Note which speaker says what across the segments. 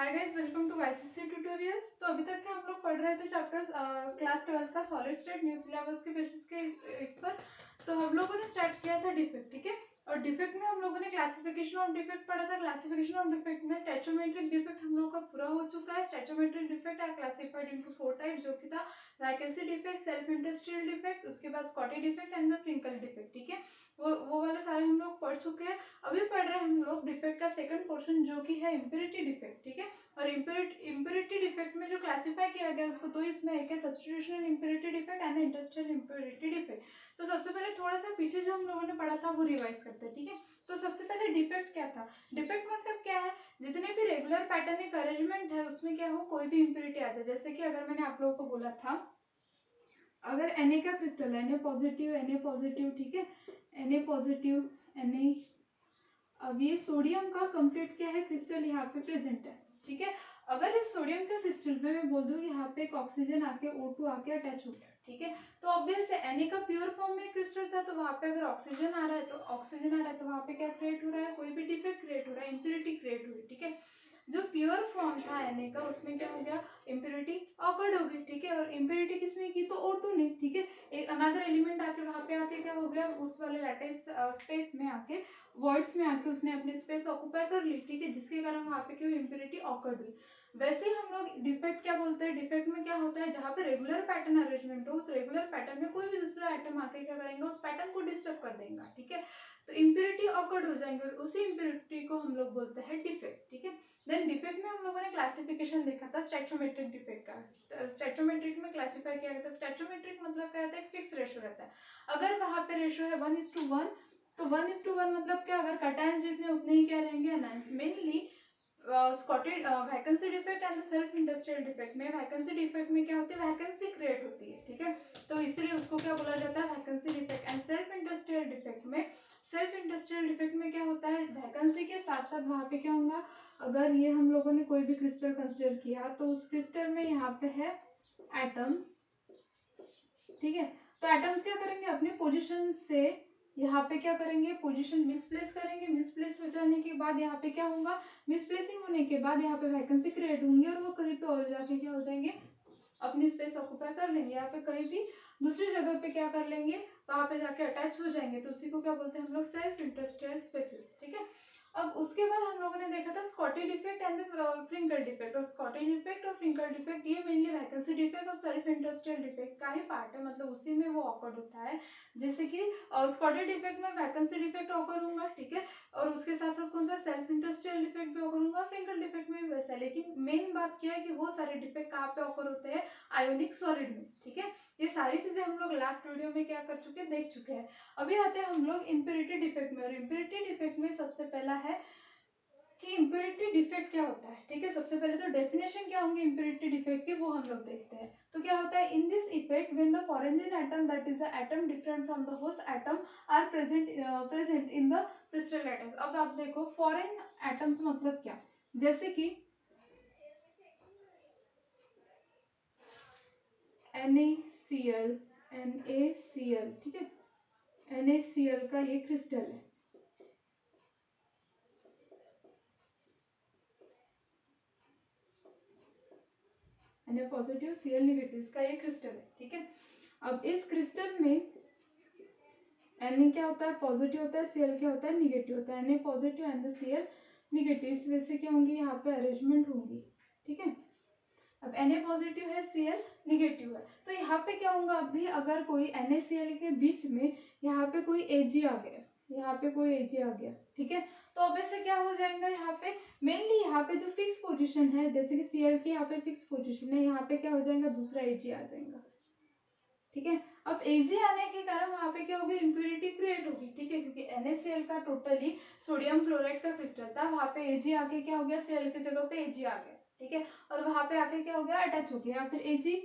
Speaker 1: Hi guys, welcome to YCC tutorials. तो अभी तक के हम लोग पढ़ रहे थे चैप्टर्स क्लास 12 का सॉलिड स्टेट न्यू सिलेबस के बेसिस के इस पर। तो हम लोगों ने स्टार्ट किया था डिफेक्ट, ठीक है। और डिफेक्ट में हम लोगों ने क्लासिफिकेशन ऑफ डिफेक्ट पढ़ा था। क्लासिफिकेशन ऑफ डिफेक्ट में स्टैचोमेट्रिक डिफेक्ट हम लोग का पूरा हो चुका है। Stoichiometric defect are classified into 4 types, जो कि था vacancy defect, self interstitial defect, उसके बाद Schottky defect and the Frenkel defect, ठीक है। वो वाले सारे हम लोग पढ़ चुके हैं। अभी पढ़ रहे हैं हम लोग डिफेक्ट का सेकंड पोर्शन, जो कि है इम्प्योरिटी डिफेक्ट, ठीक है। और इम्प्योरिटी डिफेक्ट में जो क्लासिफाई किया गया उसको तो इसमें एक है substitutional impurity defect and interstitial impurity defect. तो सबसे पहले थोड़ा सा पीछे जो हम लोगों ने पढ़ा था वो रिवाइज करते हैं, ठीक है। तो सबसे पहले डिफेक्ट क्या था। डिफेक्ट मतलब क्या है, जितने भी रेगुलर पैटर्निक अरेंजमेंट है उसमें क्या हो, कोई भी इम्प्योरिटी आ जाए। जैसे कि अगर मैंने आप लोगों को बोला था, अगर Na का क्रिस्टल है, Na पॉजिटिव, ठीक है, Na पॉजिटिव, Na। अब ये सोडियम का कंप्लीट क्या है, क्रिस्टल यहाँ पे प्रेजेंट है, ठीक है। अगर इस सोडियम के क्रिस्टल पे मैं बोल दूं यहाँ पे एक ऑक्सीजन आके O2 आके अटैच हो गया, ठीक है। तो ऑब्वियस है Na का प्योर फॉर्म में क्रिस्टल था, तो वहाँ पे अगर ऑक्सीजन आ रहा है तो वहाँ पे क्या क्रिएट हो रहा है, कोई भी डिफेक्ट क्रिएट हो रहा है, इम्प्योरिटी क्रिएट हो रही है, ठीक है। जो प्योर फॉर्म था Na का, उसमें क्या हो गया, इम्प्योरिटी ऑकर्ड हो गई, ठीक है। और इम्प्योरिटी किसने की, तो O2 ने, ठीक है। एक अनदर एलिमेंट आके वहाँ पे आके क्या हो गया, उस वाले लैटिस स्पेस में आके, वर्ड्स में आके उसने अपनी स्पेस ऑक्यूपाई कर ली, ठीक है, जिसके कारण वहाँ पे क्यों इम्प्योरिटी ऑकर्ड हुई। वैसे ही हम लोग डिफेक्ट क्या बोलते हैं, डिफेक्ट में क्या होता है, जहाँ पे रेगुलर पैटर्न अरेंजमेंट हो, उस रेगुलर पैटर्न में कोई भी दूसरा आइटम आके क्या करेंगे, उस पैटर्न को डिस्टर्ब कर देगा, ठीक है। तो इम्प्योरिटी ऑकर्ड हो जाएंगे और उसी इम्प्योरिटी को हम लोग बोलते हैं डिफेक्ट, ठीक है। देन डिफेक्ट में हम लोगों ने क्लासिफिकेशन देखा था स्टैचोमेट्रिक डिफेक्ट का। स्टैचोमेट्रिक में क्लासिफाई किया गया था। स्टैचोमेट्रिक मतलब क्या रहता है, फिक्स रेशो रहता है। अगर वहाँ पे रेशो है 1:1, तो 1:1 मतलब क्या, अगर कटायंस जितने उतने ही क्या रहेंगे, anions. Mainly Schottky vacancy defect and self interstitial defect में, वैकेंसी डिफेक्ट में क्या होती है, वैकेंसी क्रिएट होती है, ठीक है। तो इसलिए उसको क्या बोला जाता है, vacancy defect. And self interstitial defect में, सेल्फ इंडस्ट्रियल डिफेक्ट में क्या होता है, वैकेंसी के साथ साथ वहाँ पे क्या होगा, अगर ये हम लोगों ने कोई भी क्रिस्टल कंसिडर किया तो उस क्रिस्टल में यहाँ पे है एटम्स, ठीक है। तो एटम्स क्या करेंगे, अपने पोजीशन से यहाँ पे क्या करेंगे, पोजीशन मिसप्लेस करेंगे। मिसप्लेस हो जाने के बाद यहाँ पे क्या होगा, मिसप्लेसिंग होने के बाद यहाँ पे वैकेंसी क्रिएट होंगी और वो कहीं पे और जाके क्या हो जाएंगे, अपनी स्पेस ऑक्यूपाई कर लेंगे। यहाँ पे कहीं भी दूसरी जगह पे क्या कर लेंगे, वहां पे जाके अटैच हो जाएंगे। तो उसी को क्या बोलते हैं हम लोग, सेल्फ इंडस्ट्रियल स्पेसिस, ठीक है। अब उसके बाद हम लोगों ने देखा था स्कॉटी डिफेक्ट एंड फ्रिंकल डिफेक्ट। और स्कॉटी डिफेक्ट और फ्रिंकल डिफेक्ट ये मेनली वैकेंसी डिफेक्ट और सेल्फ इंडस्ट्रियल डिफेक्ट का ही पार्ट है, मतलब उसी में वो ऑकर्ड होता है। जैसे कि स्कॉटी डिफेक्ट में वैकेंसी डिफेक्ट ऑकर होगा, ठीक है। और उसके साथ साथ कौन सा, सेल्फ इंडस्ट्रियल डिफेक्ट भी ऑकर होगा, फ्रिंकल डिफेक्ट में भी वैसा है। लेकिन मेन बात क्या है कि वो सारे डिफेक्ट कहाँ पे ऑकर होते हैं, आयोनिक सॉलिड में, ठीक है। ये सारी चीजें हम लोग लास्ट वीडियो में क्या कर चुके हैं, देख चुके हैं। अभी आते हैं हम लोग इम्प्योरिटी डिफेक्ट में। और इम्प्योरिटी डिफेक्ट में सबसे पहला है कि इम्प्योरिटी डिफेक्ट क्या होता है, ठीक है। सबसे पहले तो डेफिनेशन क्या होंगे इम्प्योरिटी डिफेक्ट की, वो हम लोग देखते हैं। तो क्या होता है, in this effect when the foreign atom, that is the atom different from the host atom, are present in the crystal atoms. अब आप देखो फॉरेन एटम्स मतलब क्या, जैसे कि NaCl, NaCl, ठीक है। NaCl का ये क्रिस्टल है, Na पॉजिटिव Cl नेगेटिव, इसका ये क्रिस्टल है, ठीक है। अब इस क्रिस्टल में Na क्या होता है, पॉजिटिव होता है, Cl क्या होता है, निगेटिव होता है। Na positive and Cl negative, इस वजह से क्या होंगी, यहाँ पे अरेंजमेंट होगी, ठीक है। अब Na पॉजिटिव है, Cl निगेटिव है, तो यहाँ पे क्या होगा, अभी अगर कोई NaCl के बीच में यहाँ पे कोई Ag आ गया, यहाँ पे कोई Ag आ गया, ठीक है। तो अब ऐसे क्या हो जाएगा, यहाँ पे मेनली यहाँ पे जो फिक्स पोजीशन है, जैसे कि Cl की यहाँ पे फिक्स पोजीशन है, यहाँ पे क्या हो जाएगा, दूसरा Ag आ जाएगा, ठीक है। अब Ag आने के कारण वहाँ पे क्या होगी, इम्प्योरिटी क्रिएट होगी, ठीक है, क्योंकि NaCl का टोटली सोडियम क्लोराइड का क्रिस्टल था, वहाँ पे Ag आके क्या हो गया, Cl की जगह पे Ag आ गया, ठीक है। और वहाँ पे आके क्या हो गया, अटैच हो गया, या फिर Ag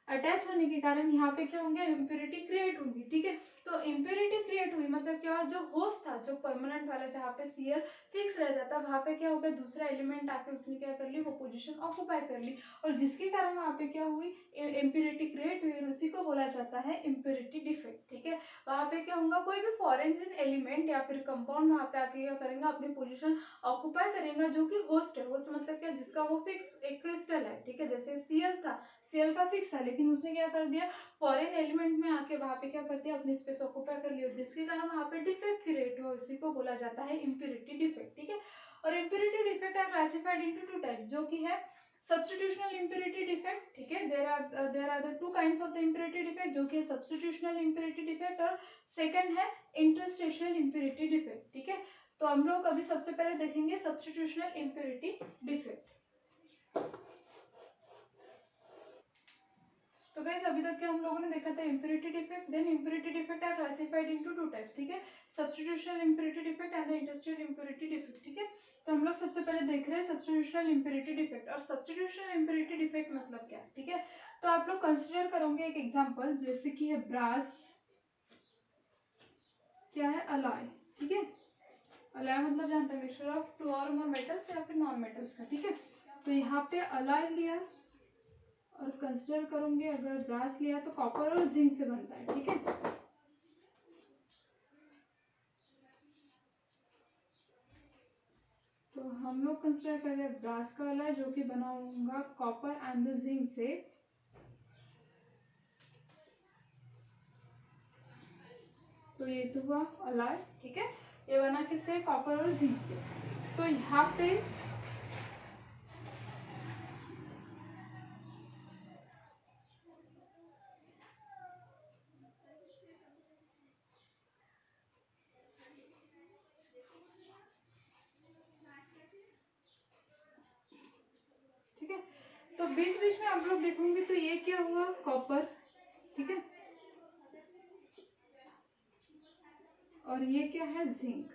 Speaker 1: अटैच होने के कारण यहाँ पे क्या होंगे, इम्प्योरिटी क्रिएट होंगी, ठीक है। तो इम्प्योरिटी क्रिएट हुई मतलब क्या, जो होस्ट था, जो परमानेंट वाला, जहाँ पे Cl फिक्स रहता था, वहाँ पे क्या होगा, दूसरा एलिमेंट आके उसने क्या कर ली, वो पोजीशन ऑक्युपाई कर ली, और जिसके कारण वहाँ पे क्या हुई, इम्प्योरिटी क्रिएट हुई, और उसी को बोला जाता है इम्प्योरिटी डिफेक्ट, ठीक है। वहाँ पे क्या होगा, कोई भी फॉरेन एलिमेंट या फिर कंपाउंड वहाँ पे आके क्या करेंगे, अपनी पोजीशन ऑक्युपाई करेगा, जो कि होस्ट है। होस्ट मतलब क्या, जिसका वो फिक्स एक क्रिस्टल है, ठीक है। जैसे Cl था, Cl का फिक्स है, लेकिन उसने क्या कर दिया, फॉरेन एलिमेंट में आके वहाँ पे क्या करती है, अपनी स्पेस ऑक्युपाई कर लिया, जिसके कारण वहाँ पे डिफेक्ट क्रिएट हो, इसी को बोला जाता है इम्प्योरिटी डिफेक्ट, ठीक है। और impurity defect are classified into two types, जो कि है सब्स्टिट्यूशनल इम्प्योरिटी डिफेक्ट, ठीक है। There are the two kinds of the impurity defect, जो कि सब्स्टिट्यूशनल इम्प्योरिटी डिफेक्ट, और सेकंड है इंटरस्टेशियल इम्प्योरिटी डिफेक्ट, ठीक है। तो हम लोग अभी सबसे पहले देखेंगे सब्स्टिट्यूशनल इम्प्योरिटी डिफेक्ट। तो गाइस अभी तक के हम लोगों ने देखा था impurity defect, then impurity defect are classified into two types, ठीक है, substitutional impurity defect and the interstitial impurity defect, ठीक है। तो हम लोग सबसे पहले देख रहे हैं सब्स्टिट्यूशनल इम्प्योरिटी डिफेक्ट। और सब्स्टिट्यूशनल इम्प्योरिटी डिफेक्ट मतलब क्या है, ठीक है। तो आप लोग कंसिडर करोगे एक एग्जांपल, जैसे कि है ब्रास, क्या है, अलॉय, ठीक है। अलॉय मतलब जानते हैं मिक्सचर ऑफ टू और मोर मेटल्स या फिर नॉन मेटल्स का, ठीक है। तो यहाँ पे अलॉय लिया, और कंसिडर करोगे अगर ब्रास लिया तो कॉपर और जिंक से बनता है, ठीक है। तो हम लोग कंसिडर कर रहे हैं ब्रास का अलॉय, जो कि बना होगा कॉपर एंड द जिंक से। तो ये तो हुआ अलॉय, ठीक है। ये बना किससे, कॉपर और जिंक से। तो यहाँ पे ठीक है, तो बीच बीच में आप लोग देखोगे तो ये क्या हुआ, कॉपर, ठीक है, और ये क्या है, जिंक,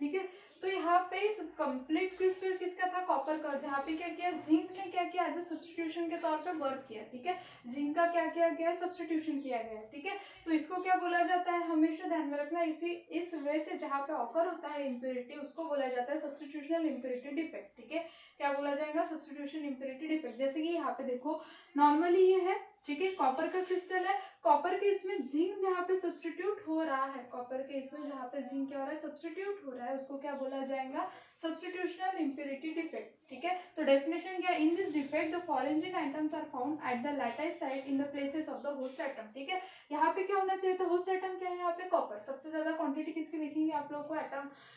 Speaker 1: ठीक है। तो यहाँ पे इस कंप्लीट क्रिस्टल किसका था, कॉपर का। जहाँ पे क्या किया, जिंक ने क्या किया, एज ए सब्स्टिट्यूशन के तौर पे वर्क किया, ठीक है। जिंक का क्या किया गया, सब्स्टिट्यूशन किया गया, ठीक है। तो इसको क्या बोला जाता है, हमेशा ध्यान में रखना, इस वे से जहाँ पे ऑकर होता है इम्प्योरिटी, उसको बोला जाता है सब्स्टिट्यूशनल इम्प्योरिटी डिफेक्ट, ठीक है। क्या बोला जाएगा, सब्स्टिट्यूशन इम्प्योरिटी डिफेक्ट। जैसे कि यहाँ पे देखो, नॉर्मली ये है, ठीक है, कॉपर का क्रिस्टल है, कॉपर के इसमें जिंक जहाँ पे सब्स्टिट्यूट हो रहा है, कॉपर के इसमें जहाँ पे जिंक क्या हो रहा है, सब्स्टिट्यूट हो रहा है, उसको क्या बोला जाएगा, सब्स्टिट्यूशनल इम्प्योरिटी डिफेक्ट, ठीक है। तो डेफिनेशन क्या, in this defect the foreign items are found at the lattice site in the places of the host atom, ठीक है। यहाँ पे क्या होना चाहिए था, होस्ट एटम क्या है, यहाँ पे कॉपर, सबसे ज्यादा क्वांटिटी किसकी देखेंगे आप लोग को,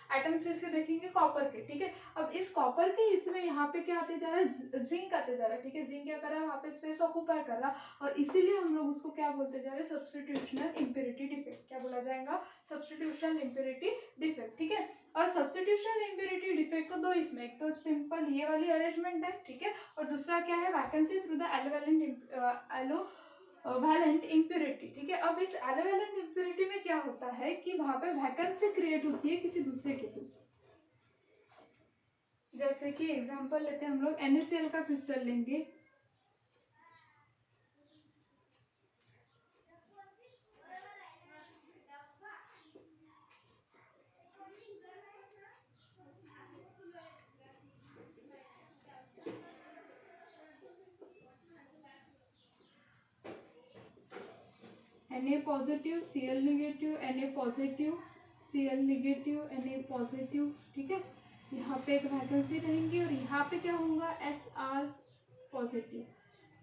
Speaker 1: एटम्स इसके देखेंगे कॉपर के, ठीक है। अब इस कॉपर के इसमें यहाँ पे क्या आते जा रहा है, जिंक आते जा रहा है, ठीक है। जिंक क्या कर रहा है, वहाँ पे स्पेस ऑक्युपाई कर रहा है, और इसीलिए हम लोग उसको क्या बोलते जा रहे हैं, सब्स्टिट्यूशनल इम्प्योरिटी डिफेक्ट। क्या बोला जाएगा, सब्स्टिट्यूशनल इम्प्योरिटी डिफेक्ट, ठीक है। और सब्स्टिट्यूशनल इम्प्योरिटी डिफेक्ट को दो इसमें, एक तो सिंपल ये वाली अरेंजमेंट है, ठीक है, और दूसरा क्या है, vacancy through the valent impurity, ठीक है। अब इस एलोवेलेंट इम्प्योरिटी में क्या होता है कि वहां पे वैकेंसी क्रिएट होती है किसी दूसरे के थ्रू। जैसे कि एग्जांपल लेते हैं हम लोग, NaCl का क्रिस्टल लेंगे, Na positive, Cl negative, Na positive, Cl negative, Na positive, ठीक है। यहाँ पे एक वैकेंसी रहेंगी, और यहाँ पे क्या होगा, Sr positive,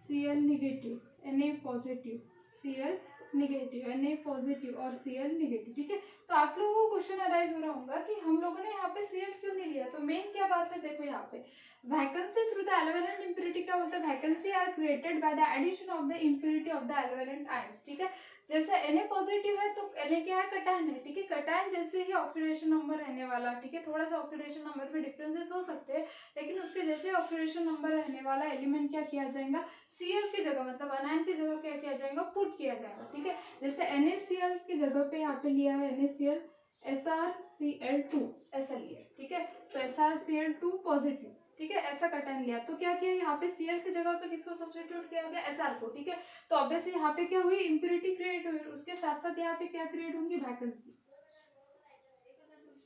Speaker 1: Cl negative, Na positive, Cl negative, Na positive और Cl निगेटिव, ठीक है। तो आप लोगों को क्वेश्चन अराइज हो रहा होगा कि हम लोगों ने यहाँ पे Cl क्यों नहीं लिया। तो मेन क्या बात है, देखो यहाँ पे vacancy through the aliovalent impurity क्या बोलते हैं, vacancy are created by the addition of the impurity of the aliovalent ions, ठीक है। जैसे Na पॉजिटिव है तो Na क्या है, कटायन है, ठीक है। कटायन जैसे ही ऑक्सीडेशन नंबर रहने वाला, ठीक है, थोड़ा सा ऑक्सीडेशन नंबर में डिफरेंसेस हो सकते हैं, लेकिन उसके जैसे ऑक्सीडेशन नंबर रहने वाला एलिमेंट क्या किया जाएगा, Cl की जगह, मतलब अनायन की जगह क्या किया जाएगा, पुट किया जाएगा, ठीक है। जैसे NaCl की जगह पे यहाँ पे लिया है NaCl, SrCl2 ऐसा लिया, ठीक है। तो SrCl2 पॉजिटिव, ठीक है, ऐसा कटायन लिया तो क्या किया, यहाँ पे Cl की जगह पे किसको सब्स्टिट्यूट किया गया, Sr को। ठीक है, तो ऑब्वियसली यहाँ पे क्या हुई, इम्प्योरिटी क्रिएट हुई, उसके साथ साथ यहाँ पे क्या क्रिएट होंगी, वैकेंसी,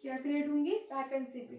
Speaker 1: क्या क्रिएट होंगी, वैकेंसी भी।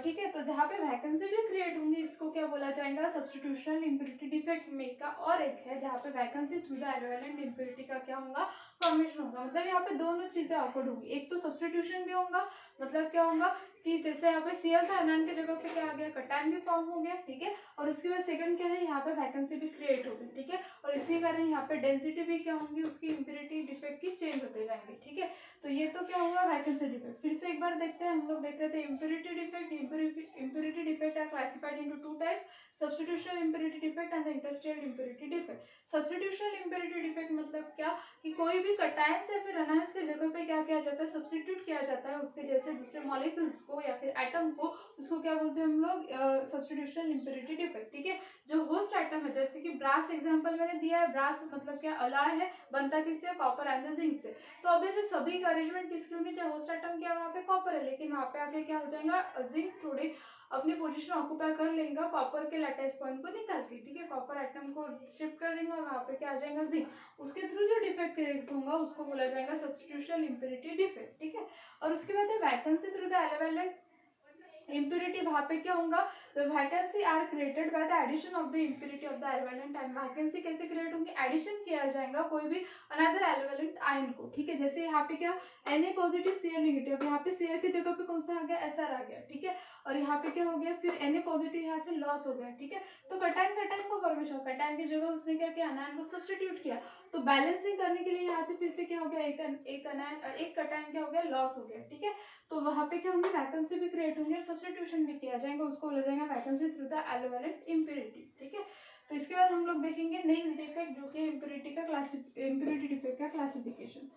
Speaker 1: ठीक है, तो जहाँ पे वैकेंसी भी क्रिएट होंगी इसको क्या बोला जाएगा, सब्स्टिट्यूशनल इम्प्योरिटी डिफेक्ट में का। और एक है जहाँ पे vacancy through the aliovalent impurity का क्या होगा, फॉर्मेशन होगा। मतलब यहाँ पे दोनों चीजें ऑकर्ड होंगी, एक तो सब्स्टिट्यूशन भी होगा, मतलब क्या होगा कि जैसे यहाँ पे Cl था, एनान की जगह पे क्या आ गया, कटायन भी फॉर्म हो गया। ठीक है, और उसके बाद सेकंड क्या है, यहाँ पे वैकेंसी भी क्रिएट होगी। ठीक है, और इसी कारण यहाँ पे डेंसिटी भी क्या होंगी, उसकी इम्प्योरिटी डिफेक्ट की चेंज होते जाएंगे। ठीक है, तो ये तो क्या हुआ, वैकेंसी डिफेक्ट। फिर से एक बार देखते हैं, हम लोग देख रहे थे impurity defect. Impurity defect are classified into two types, substitutional impurity defect and interstitial impurity defect. Substitutional impurity defect मतलब क्या, कि कोई भी कटायन से फिर अनायंस की जगह पे क्या किया जाता है, सब्स्टिट्यूट किया जाता है उसके जैसे दूसरे मॉलिक्यूल्स को या फिर एटम को, उसको क्या बोलते हैं हम लोग, सब्स्टिट्यूशनल इम्प्योरिटी डिफेक्ट। ठीक है, जो होस्ट एटम है, जैसे कि ब्रास एग्जांपल मैंने दिया है, ब्रास मतलब क्या, अलाय है, बनता किससे, कॉपर एंड जिंक से। तो ऑब्वियसली सभी का अरेंजमेंट किसकी होनी चाहिए, होस्ट एटम क्या वहाँ पे कॉपर है, लेकिन वहाँ पे आके क्या हो जाएगा, जिंक थोड़ी अपनी पोजीशन ऑक्यूपाई कर लेंगे कॉपर के लैटिस पॉइंट को निकाल के। ठीक है, कॉपर एटम को शिफ्ट कर देंगे और वहाँ पे क्या आ जाएगा, जिंक। उसके थ्रू जो डिफेक्ट क्रिएट होगा उसको बोला जाएगा सब्स्टिट्यूशनल इम्प्योरिटी डिफेक्ट। ठीक है, और उसके बाद है vacancy through the aliovalent impurity. वहाँ पे क्या होगा, vacancy are created by the addition of the impurity of the aliovalent ion. Vacancy कैसे क्रिएट होंगी, एडिशन किया जाएगा कोई भी अनदर एलिवेलेंट आयन को। ठीक है, जैसे यहाँ पे क्या, Na पॉजिटिव Cl नेगेटिव, यहाँ पे Cl की जगह पे कौन सा आ गया, Sr आ गया। ठीक है, और यहाँ पे क्या हो गया, फिर Na पॉजिटिव यहाँ से लॉस हो गया। ठीक है, तो कटायन का फॉर्मेशन, कटायन की जगह उसने क्या किया, अनायन को सब्स्टिट्यूट किया। तो बैलेंसिंग करने के लिए यहाँ से फिर से क्या हो गया, एक कटायन क्या हो गया, लॉस हो गया। ठीक है, तो वहाँ पे क्या होंगे, वैकेंसी भी क्रिएट होंगे और सब्स्टिट्यूशन भी किया जाएगा, उसको बोला जाएगा vacancy through the aliovalent impurity. ठीक है, तो इसके बाद हम लोग देखेंगे नेक्स्ट डिफेक्ट, जो कि इम्प्योरिटी डिफेक्ट का क्लासिफिकेशन।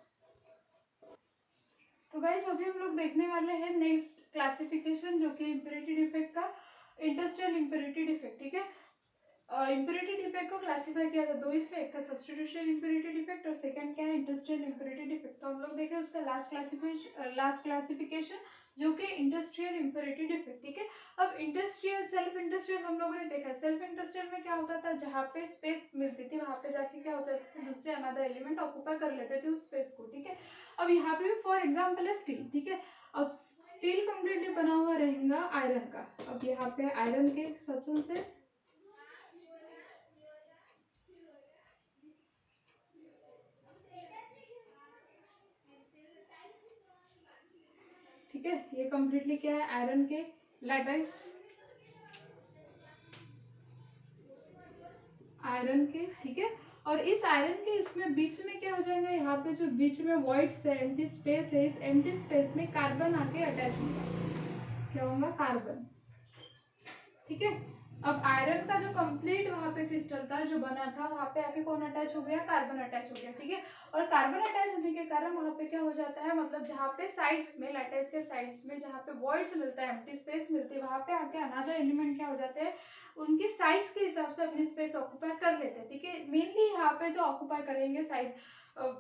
Speaker 1: तो गाइस अभी हम लोग देखने वाले हैं नेक्स्ट क्लासिफिकेशन, जो कि इम्प्योरिटी डिफेक्ट का इंडस्ट्रियल इम्प्योरिटी डिफेक्ट। ठीक है, इम्प्योरिटी डिफेक्ट को क्लासिफाई किया था दो इसमें, एक था सब्स्टिट्यूशन इम्प्योरिटी डिफेक्ट और सेकंड क्या है, इंडस्ट्रियल इम्प्योरिटी डिफेक्ट। तो हम लोग देख रहे हैं उसका लास्ट क्लासिफिकेशन जो कि इंडस्ट्रियल इम्प्योरिटी डिफेक्ट। ठीक है, अब इंडस्ट्रियल, सेल्फ इंडस्ट्रियल हम लोगों ने देखा। सेल्फ इंडस्ट्रियल में क्या होता था, जहाँ पे स्पेस मिलती थी वहाँ पे जाके क्या होता था, दूसरे अनदर एलिमेंट ऑक्यूपाई कर लेते थे उस स्पेस को। ठीक है, अब यहाँ पे भी फॉर एग्जाम्पल है स्टील। ठीक है, अब स्टील कम्प्लीटली बना हुआ रहेगा आयरन का। अब यहाँ पे आयरन के सब्सटेंसेस, ठीक है, ये कम्प्लीटली क्या है, आयरन के लैटिस, आयरन के। ठीक है, और इस आयरन के इसमें बीच में क्या हो जाएगा, यहाँ पे जो बीच में वॉइड्स है, एम्प्टी स्पेस है, इस एम्प्टी स्पेस में कार्बन आके अटैच होगा। क्या होगा, कार्बन। ठीक है, अब आयरन का जो कंप्लीट वहां पे क्रिस्टल था जो बना था, वहां पे आके कौन अटैच हो गया, कार्बन अटैच हो गया। ठीक है, और कार्बन अटैच होने के कारण वहां पे क्या हो जाता है, मतलब जहाँ पे साइड्स में, लैटिस के साइड्स में जहाँ पे वॉइड्स मिलता है, एम्प्टी स्पेस मिलती है, वहां पे आके अनदर एलिमेंट क्या हो जाते हैं, उनके साइज के हिसाब से अपनी स्पेस ऑक्यूपाई कर लेते हैं। ठीक है, मेनली यहाँ पे जो ऑक्यूपाई करेंगे साइज,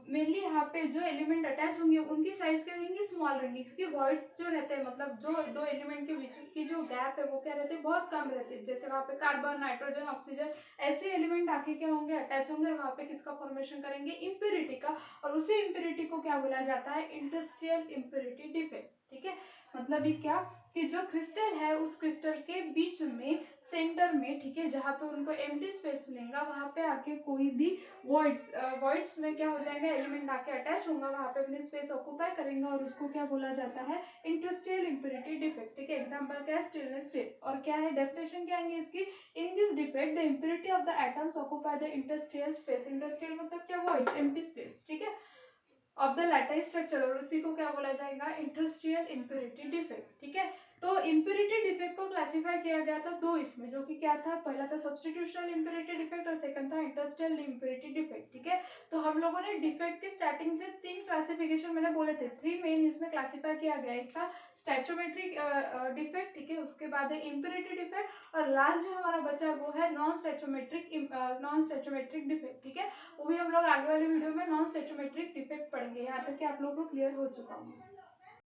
Speaker 1: मेनली यहाँ पे जो एलिमेंट अटैच होंगे उनकी साइज क्या रहेंगी, स्मॉल रहेंगी, क्योंकि वॉइड्स जो रहते हैं, मतलब जो दो एलिमेंट के बीच की जो गैप है वो क्या रहते हैं, बहुत कम रहते हैं। जैसे वहाँ पे कार्बन, नाइट्रोजन, ऑक्सीजन ऐसे एलिमेंट आके क्या होंगे, अटैच होंगे और वहाँ पे किसका फॉर्मेशन करेंगे, इम्प्योरिटी का। और उसी इम्प्योरिटी को क्या बोला जाता है, इंडस्ट्रियल इम्प्योरिटी डिफेक्ट। ठीक है, मतलब ये क्या, कि जो क्रिस्टल है उस क्रिस्टल के बीच में, सेंटर में, ठीक है, जहाँ पे उनको एम्प्टी स्पेस मिलेगा वहाँ पे आके कोई भी वॉइड्स में क्या हो जाएगा, एलिमेंट आके अटैच होगा, वहाँ पे अपनी स्पेस ऑक्यूपाई करेंगे और उसको क्या बोला जाता है, इंडस्ट्रियल इम्प्योरिटी डिफेक्ट। ठीक है, एग्जांपल क्या है, स्टेनलेस स्टील। और क्या है, डेफिनेशन क्या है इसकी, इन this defect the impurity of the atoms occupy the industrial space. Industrial मतलब क्या, वॉइड्स, एम्प्टी स्पेस। ठीक है, ऑफ द लैटिस स्ट्रक्चर, और उसी को क्या बोला जाएगा, इंडस्ट्रियल इम्प्योरिटी डिफेक्ट। ठीक है, तो इम्प्योरिटी डिफेक्ट को क्लासिफाई किया गया था दो इसमें, जो कि क्या था, पहला था सब्स्टिट्यूशनल इम्प्योरिटी डिफेक्ट और सेकंड था इंडस्ट्रियल इम्प्योरिटी डिफेक्ट। ठीक है, तो हम लोगों ने डिफेक्ट की स्टार्टिंग से तीन क्लासिफिकेशन मैंने बोले थे, थ्री मेन इसमें क्लासिफाई किया गया। एक था स्टैचोमेट्रिक डिफेक्ट, ठीक है, उसके बाद है इम्प्योरिटी डिफेक्ट, और लास्ट जो हमारा बचा वो है नॉन स्टैचोमेट्रिक डिफेक्ट। ठीक है, वो भी हम लोग आगे वाले वीडियो में नॉन स्टैचोमेट्रिक डिफेक्ट पढ़ेंगे। यहाँ तक कि आप लोगों को क्लियर हो चुका हूँ।